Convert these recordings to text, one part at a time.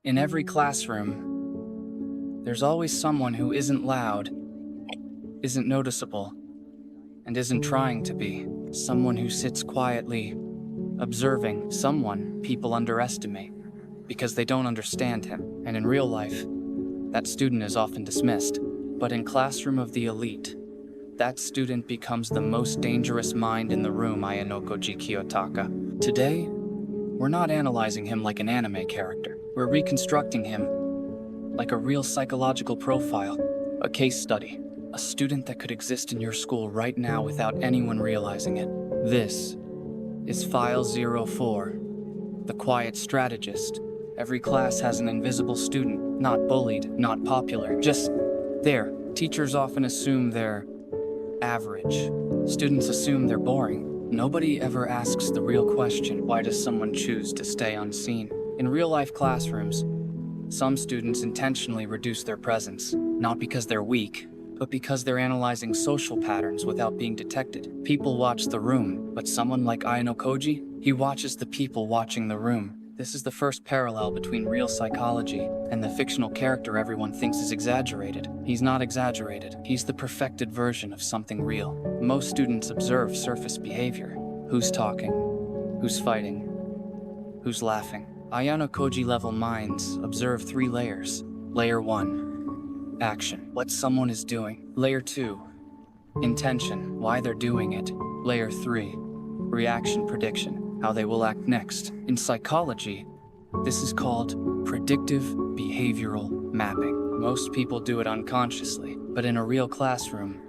In every classroom, there's always someone who isn't loud, isn't noticeable, and isn't trying to be. Someone who sits quietly, observing. Someone people underestimate because they don't understand him. And in real life, that student is often dismissed. But in Classroom of the Elite, that student becomes the most dangerous mind in the room, Ayanokōji Kiyotaka. Today, we're not analyzing him like an anime character. We're reconstructing him like a real psychological profile, a case study, a student that could exist in your school right now without anyone realizing it. This is File 04, the quiet strategist. Every class has an invisible student, not bullied, not popular, just there. Teachers often assume they're average. Students assume they're boring. Nobody ever asks the real question, why does someone choose to stay unseen? In real-life classrooms, some students intentionally reduce their presence, not because they're weak, but because they're analyzing social patterns without being detected. People watch the room, but someone like Ayanokōji, he watches the people watching the room. This is the first parallel between real psychology and the fictional character everyone thinks is exaggerated. He's not exaggerated. He's the perfected version of something real. Most students observe surface behavior. Who's talking? Who's fighting? Who's laughing? Ayanokōji-level minds observe 3 layers. Layer 1, action, what someone is doing. Layer 2, intention, why they're doing it. Layer 3, reaction prediction, how they will act next. In psychology, this is called predictive behavioral mapping. Most people do it unconsciously, but in a real classroom,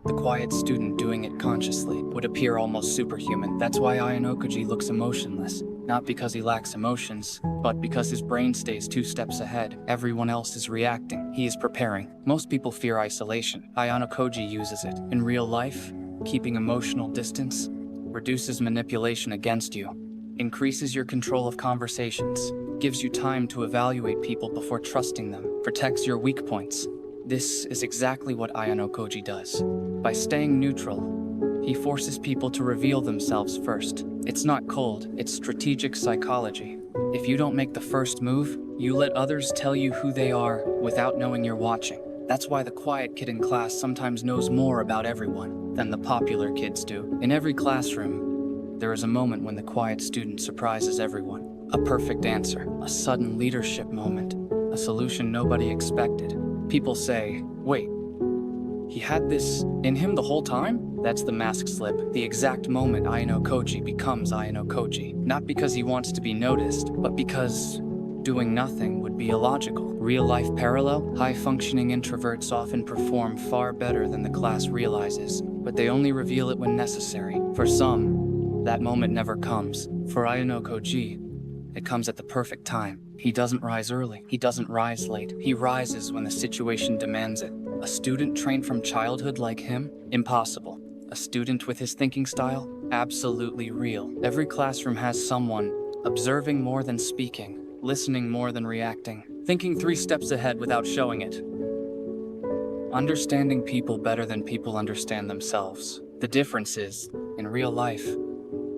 the quiet student doing it consciously would appear almost superhuman. That's why Ayanokōji looks emotionless. Not because he lacks emotions, but because his brain stays 2 steps ahead. Everyone else is reacting. He is preparing. Most people fear isolation. Ayanokōji uses it. In real life, keeping emotional distance reduces manipulation against you, increases your control of conversations, gives you time to evaluate people before trusting them, protects your weak points. This is exactly what Ayanokōji does. By staying neutral, he forces people to reveal themselves first. It's not cold, it's strategic psychology. If you don't make the first move, you let others tell you who they are without knowing you're watching. That's why the quiet kid in class sometimes knows more about everyone than the popular kids do. In every classroom, there is a moment when the quiet student surprises everyone. A perfect answer, a sudden leadership moment, a solution nobody expected. People say, wait, he had this in him the whole time? That's the mask slip, the exact moment Ayanokōji becomes Ayanokōji. Not because he wants to be noticed, but because doing nothing would be illogical. Real-life parallel, high-functioning introverts often perform far better than the class realizes, but they only reveal it when necessary. For some, that moment never comes. For Ayanokōji, it comes at the perfect time. He doesn't rise early, he doesn't rise late. He rises when the situation demands it. A student trained from childhood like him? Impossible. A student with his thinking style? Absolutely real. Every classroom has someone observing more than speaking, listening more than reacting, thinking 3 steps ahead without showing it, understanding people better than people understand themselves. The difference is, in real life,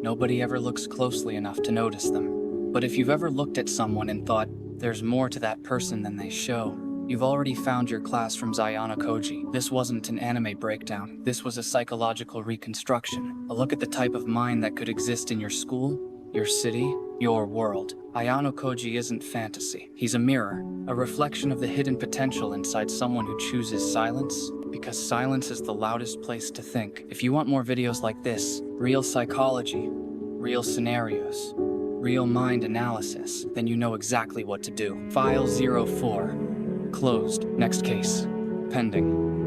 nobody ever looks closely enough to notice them. But if you've ever looked at someone and thought, there's more to that person than they show, you've already found your classroom's Ayanokōji. This wasn't an anime breakdown. This was a psychological reconstruction. A look at the type of mind that could exist in your school, your city, your world. Ayanokōji isn't fantasy. He's a mirror, a reflection of the hidden potential inside someone who chooses silence, because silence is the loudest place to think. If you want more videos like this, real psychology, real scenarios, real mind analysis, then you know exactly what to do. File 04. Closed. Next case. Pending.